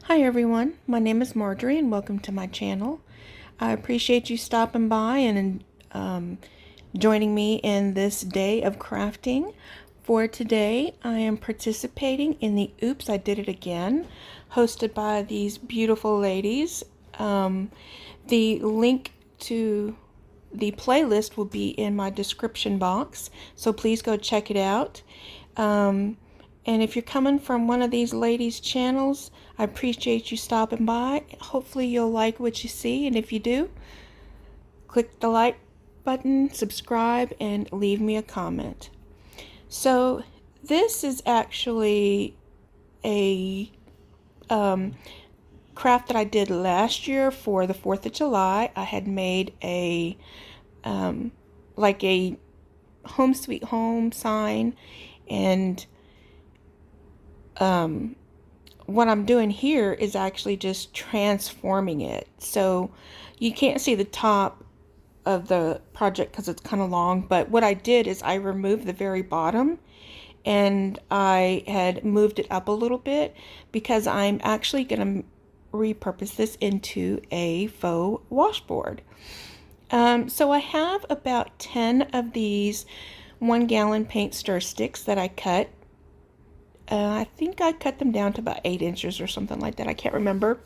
Hi everyone, my name is Marjorie and welcome to my channel. I appreciate you stopping by and joining me in this day of crafting. For today, I am participating in the Oops, I Did It Again, hosted by these beautiful ladies. The link to the playlist will be in my description box, so please go check it out. And if you're coming from one of these ladies' channels, I appreciate you stopping by. Hopefully you'll like what you see, and if you do, click the like button, subscribe, and leave me a comment. So this is actually a craft that I did last year for the 4th of July. I had made a like a home sweet home sign, and what I'm doing here is actually just transforming it. So you can't see the top of the project because it's kind of long, but what I did is I removed the very bottom and I had moved it up a little bit because I'm actually going to repurpose this into a faux washboard. So I have about 10 of these 1-gallon paint stir sticks that I cut. I think I cut them down to about 8 inches or something like that. I can't remember.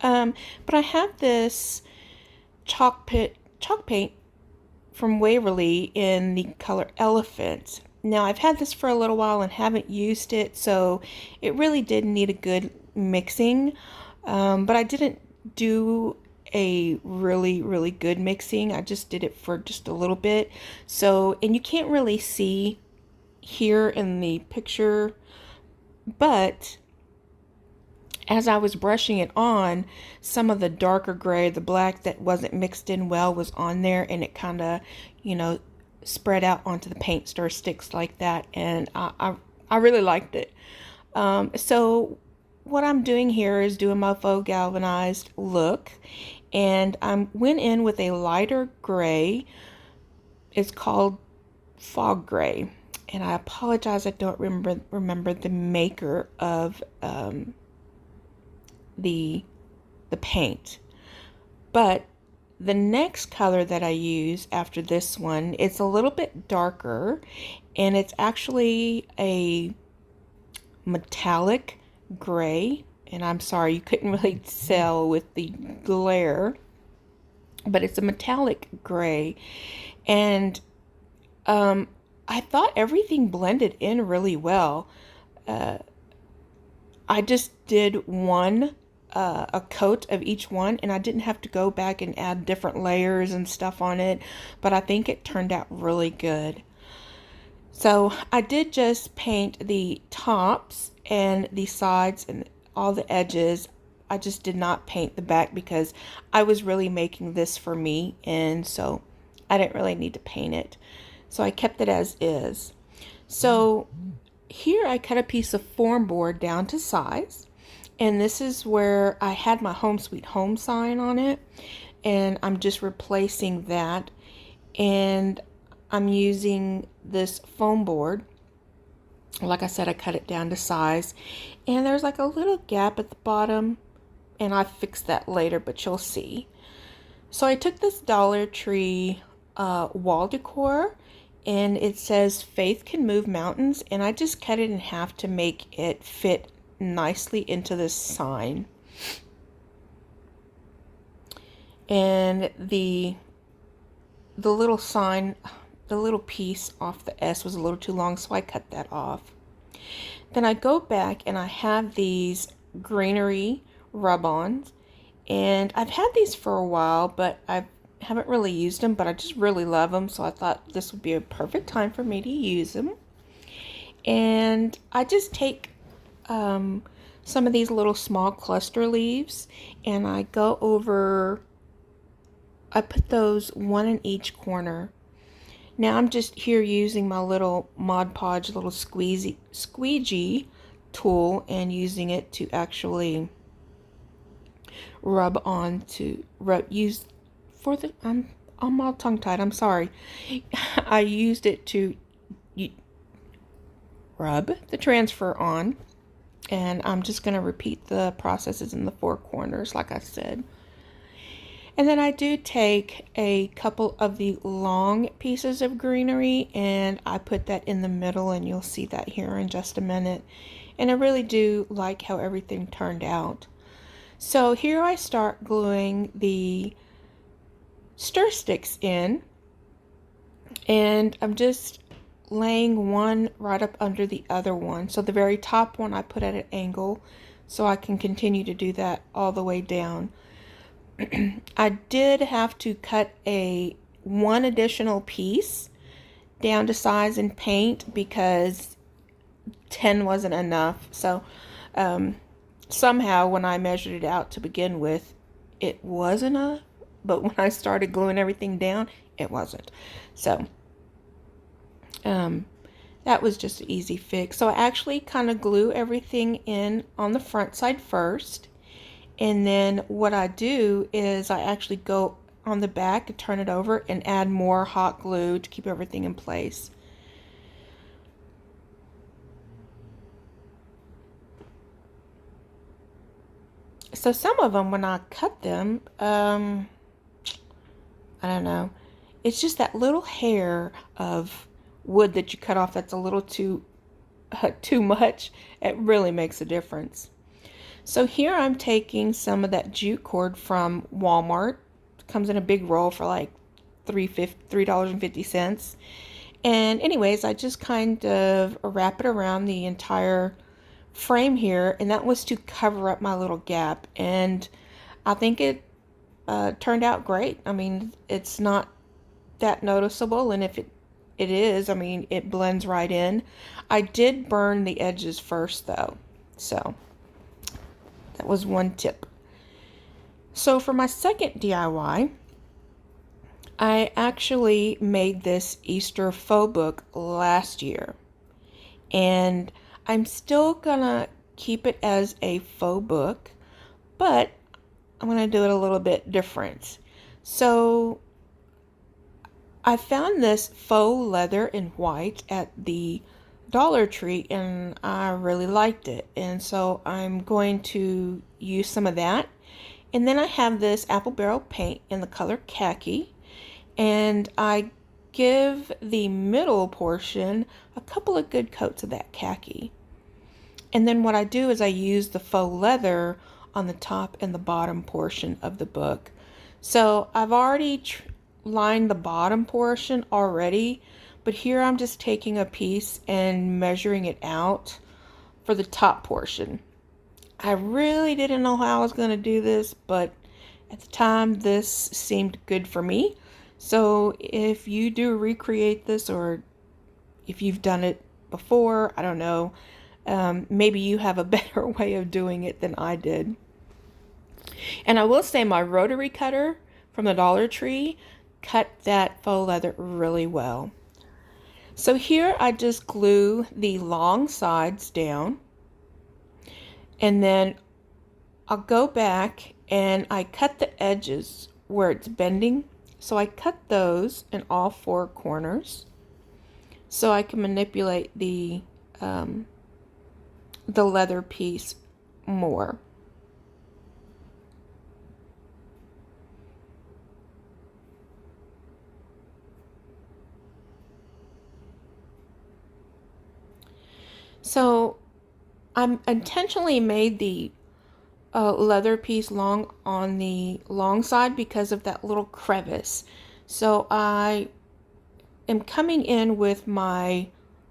But I have this chalk paint from Waverly in the color Elephant. Now I've had this for a little while and haven't used it, so it really did need a good mixing. But I didn't do a really good mixing. I just did it for just a little bit. So, and you can't really see here in the picture, but as I was brushing it on, some of the darker gray, the black that wasn't mixed in well, was on there, and it kind of, spread out onto the paint stir sticks like that, and I really liked it. So what I'm doing here is doing my faux galvanized look, and I went in with a lighter gray. It's called fog gray. And I apologize, I don't remember the maker of the paint. But the next color that I use after this one, it's a little bit darker, and it's actually a metallic gray. And I'm sorry, you couldn't really tell with the glare, but it's a metallic gray. And I thought everything blended in really well. I just did a coat of each one, and I didn't have to go back and add different layers and stuff on it, but I think it turned out really good. So I did just paint the tops and the sides and all the edges. I just did not paint the back because I was really making this for me, and so I didn't really need to paint it. So I kept it as is. So here I cut a piece of foam board down to size. And this is where I had my home sweet home sign on it. And I'm just replacing that. And I'm using this foam board. Like I said, I cut it down to size. And there's like a little gap at the bottom. And I fixed that later, but you'll see. So I took this Dollar Tree wall decor, and it says faith can move mountains, and I just cut it in half to make it fit nicely into this sign. And the little sign, the little piece off the S was a little too long, so I cut that off. Then I go back and I have these greenery rub-ons, and I've had these for a while, but I haven't really used them, but I just really love them, so I thought this would be a perfect time for me to use them. And I just take some of these little small cluster leaves, and I go over, I put those one in each corner. Now I'm just here using my little Mod Podge little squeegee tool and using it to actually rub on to use for the I'm all tongue-tied, I'm sorry. I used it to rub the transfer on And I'm just going to repeat the processes in the four corners, like I said. And then I do take a couple of the long pieces of greenery and I put that in the middle, and you'll see that here in just a minute. And I really do like how everything turned out. So here I start gluing the stir sticks in, and I'm just laying one right up under the other one. So the very top one I put at an angle so I can continue to do that all the way down. I did have to cut one additional piece down to size and paint because 10 wasn't enough. So somehow when I measured it out to begin with, it was enough, but when I started gluing everything down, it wasn't. So that was just an easy fix. So I actually kind of glue everything in on the front side first. And then what I do is I actually go on the back and turn it over and add more hot glue to keep everything in place. So some of them, when I cut them, I don't know, it's just that little hair of wood that you cut off that's a little too much. It really makes a difference. So here I'm taking some of that jute cord from Walmart. It comes in a big roll for like $3.50. And anyways, I just kind of wrap it around the entire frame here, and that was to cover up my little gap. And I think it turned out great. I mean, it's not that noticeable, and if it is, I mean, it blends right in. I did burn the edges first though, so that was one tip. So for my second DIY, I actually made this Easter faux book last year, and I'm still gonna keep it as a faux book, but I'm gonna do it a little bit different. So I found this faux leather in white at the Dollar Tree, and I really liked it, and so I'm going to use some of that. And then I have this apple barrel paint in the color khaki, and I give the middle portion a couple of good coats of that khaki. And then what I do is I use the faux leather on the top and the bottom portion of the book. So I've already lined the bottom portion already, but here I'm just taking a piece and measuring it out for the top portion. I really didn't know how I was going to do this, but at the time this seemed good for me. So if you do recreate this, or if you've done it before, I don't know, maybe you have a better way of doing it than I did. And I will say my rotary cutter from the Dollar Tree cut that faux leather really well. So here I just glue the long sides down, and then I'll go back and I cut the edges where it's bending. So I cut those in all four corners so I can manipulate the leather piece more. So I'm intentionally made the leather piece long on the long side because of that little crevice. So I am coming in with my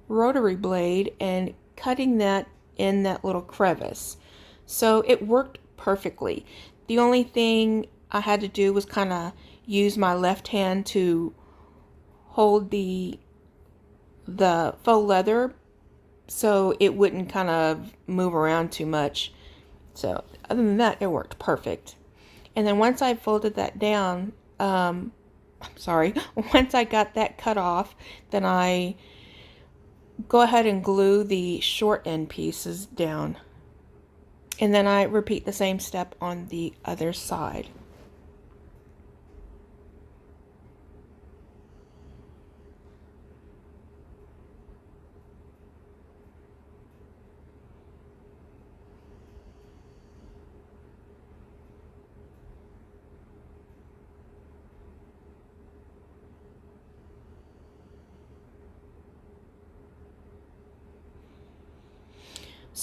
rotary blade and cutting that in that little crevice. So it worked perfectly. The only thing I had to do was kind of use my left hand to hold the faux leather so it wouldn't kind of move around too much. So other than that, it worked perfect. And then once I folded that down, once I got that cut off, then I go ahead and glue the short end pieces down. And then I repeat the same step on the other side.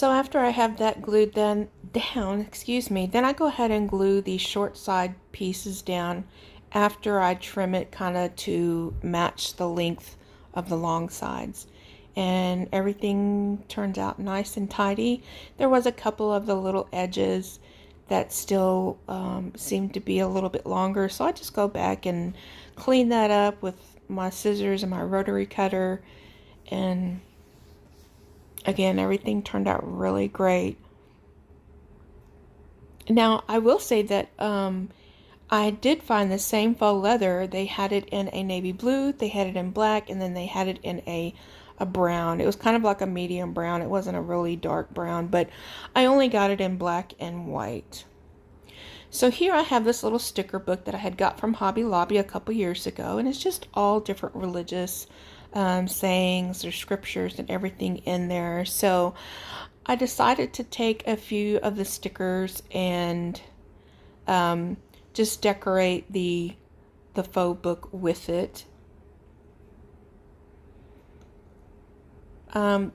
So after I have that glued down, then I go ahead and glue the short side pieces down after I trim it kind of to match the length of the long sides. And everything turns out nice and tidy. There was a couple of the little edges that still seemed to be a little bit longer, so I just go back and clean that up with my scissors and my rotary cutter, and again, everything turned out really great. Now, I will say that I did find the same faux leather. They had it in a navy blue, they had it in black, and then they had it in a brown. It was kind of like a medium brown. It wasn't a really dark brown, but I only got it in black and white. So here I have this little sticker book that I had got from Hobby Lobby a couple years ago, and it's just all different religious sayings or scriptures and everything in there. So I decided to take a few of the stickers and just decorate the faux book with it.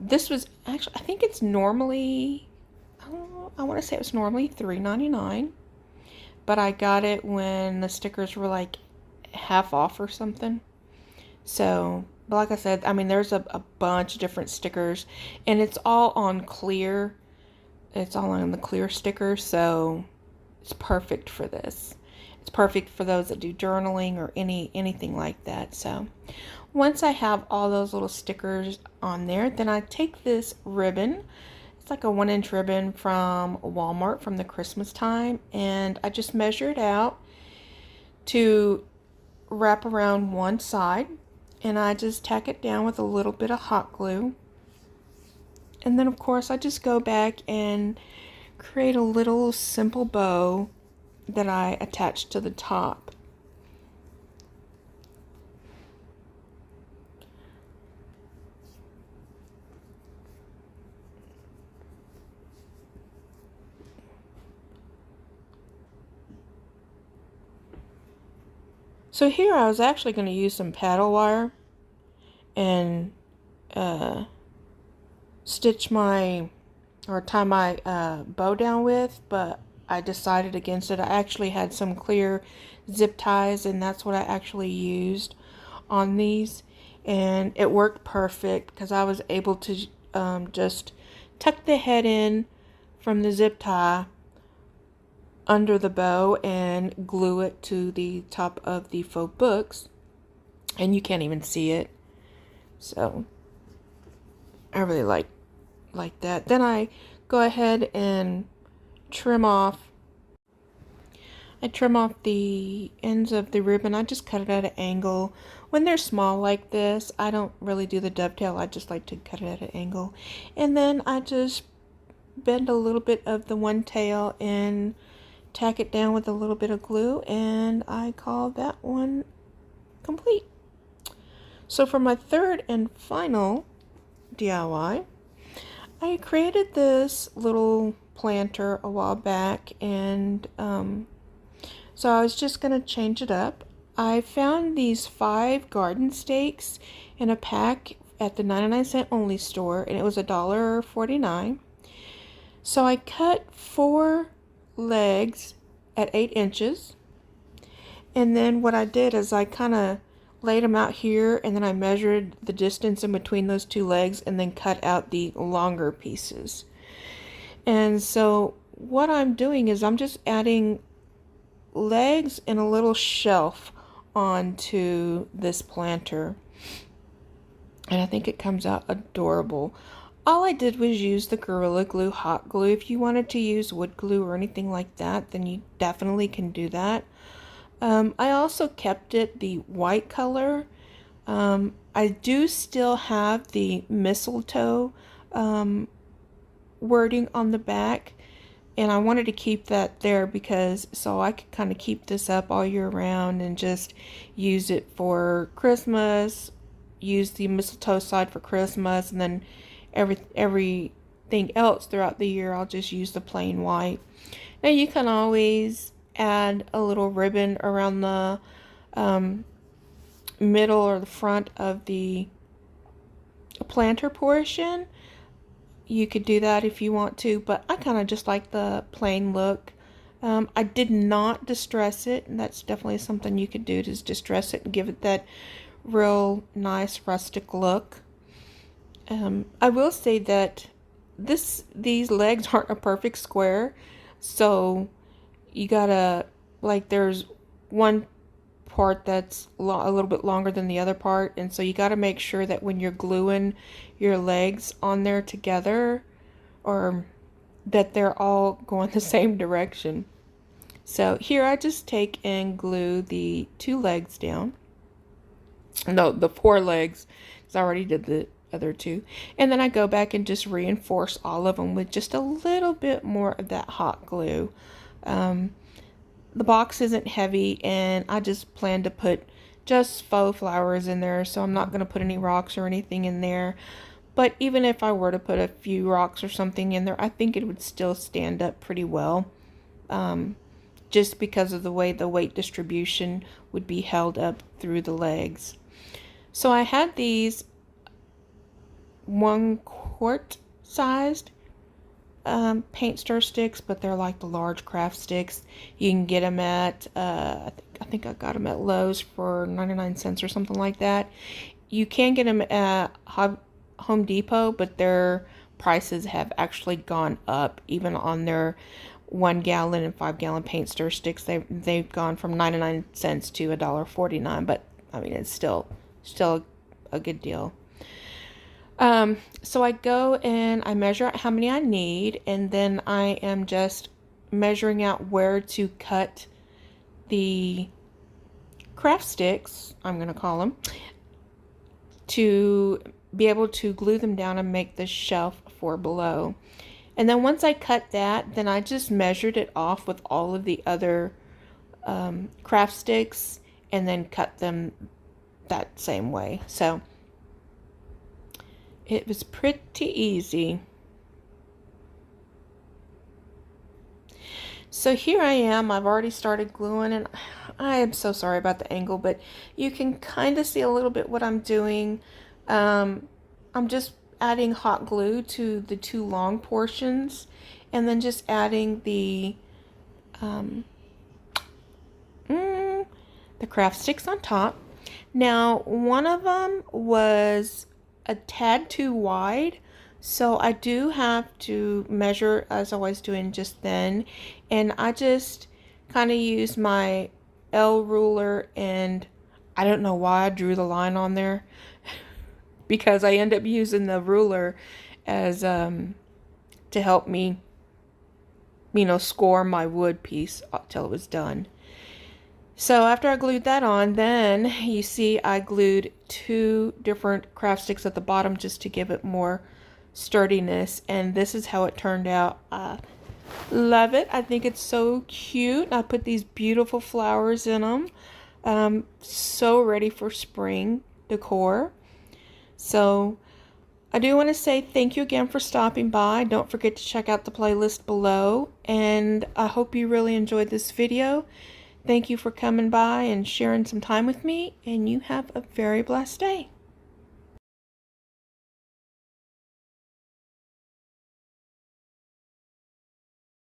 This was actually, I think it's normally, I want to say it was normally $3.99, but I got it when the stickers were like half off or something. So, but like I said, I mean, there's a bunch of different stickers, and it's all on clear. It's all on the clear sticker, so it's perfect for this. It's perfect for those that do journaling or anything like that. So once I have all those little stickers on there, then I take this ribbon. It's like a 1-inch ribbon from Walmart from the Christmas time, and I just measure it out to wrap around one side, and I just tack it down with a little bit of hot glue. And then of course I just go back and create a little simple bow that I attach to the top. So here I was actually going to use some paddle wire and stitch my, or tie my bow down with, but I decided against it. I actually had some clear zip ties, and that's what I actually used on these, and it worked perfect because I was able to just tuck the head in from the zip tie under the bow and glue it to the top of the faux books, and you can't even see it. So I really like that. Then I go ahead and trim off the ends of the ribbon. I just cut it at an angle. When they're small like this, I don't really do the dovetail. I just like to cut it at an angle, and then I just bend a little bit of the one tail and tack it down with a little bit of glue, and I call that one complete. So for my third and final DIY, I created this little planter a while back, and so I was just going to change it up. I found these 5 garden stakes in a pack at the 99-cent only store, and it was $1.49. So I cut 4 legs at 8 inches, and then what I did is I kind of laid them out here, and then I measured the distance in between those 2 legs and then cut out the longer pieces. And so what I'm doing is I'm just adding legs and a little shelf onto this planter, and I think it comes out adorable. All I did was use the Gorilla Glue hot glue. If you wanted to use wood glue or anything like that, then you definitely can do that. I also kept it the white color. I do still have the mistletoe wording on the back, and I wanted to keep that there because so I could kind of keep this up all year round and just use it for Christmas, use the mistletoe side for Christmas, and then everything else throughout the year I'll just use the plain white. Now you can always add a little ribbon around the middle or the front of the planter portion. you could do that if you want to, but I kind of just like the plain look. I did not distress it, and that's definitely something you could do, is distress it and give it that real nice rustic look. I will say that these legs aren't a perfect square, so you gotta, like, there's one part that's a little bit longer than the other part, and so you gotta make sure that when you're gluing your legs on there together, or that they're all going the same direction. So here I just take and glue the 2 legs down. No, the 4 legs, because I already did the other 2. And then I go back and just reinforce all of them with just a little bit more of that hot glue. The box isn't heavy, and I just plan to put just faux flowers in there, so I'm not going to put any rocks or anything in there. But even if I were to put a few rocks or something in there, I think it would still stand up pretty well. Just because of the way the weight distribution would be held up through the legs. So I had these 1 quart sized paint stir sticks, but they're like the large craft sticks. You can get them at, I think I got them at Lowe's for 99 cents or something like that. You can get them at Home Depot, but their prices have actually gone up, even on their 1 gallon and 5 gallon paint stir sticks. They've gone from 99 cents to $1.49, but I mean, it's still a good deal. So I go and I measure out how many I need, and then I am just measuring out where to cut the craft sticks, I'm going to call them, to be able to glue them down and make the shelf for below. And then once I cut that, then I just measured it off with all of the other craft sticks, and then cut them that same way. So it was pretty easy. So here I am. I've already started gluing, and I am so sorry about the angle, but you can kind of see a little bit what I'm doing. I'm just adding hot glue to the 2 long portions, and then just adding the craft sticks on top. Now, one of them was a tad too wide, so I do have to measure, as I was doing just then, and I just kind of use my L ruler, and I don't know why I drew the line on there because I end up using the ruler as to help me, score my wood piece till it was done. So after I glued that on, then you see I glued 2 different craft sticks at the bottom just to give it more sturdiness, and this is how it turned out. I love it. I think it's so cute. I put these beautiful flowers in them. So ready for spring decor. So I do want to say thank you again for stopping by. Don't forget to check out the playlist below, and I hope you really enjoyed this video. Thank you for coming by and sharing some time with me, and you have a very blessed day.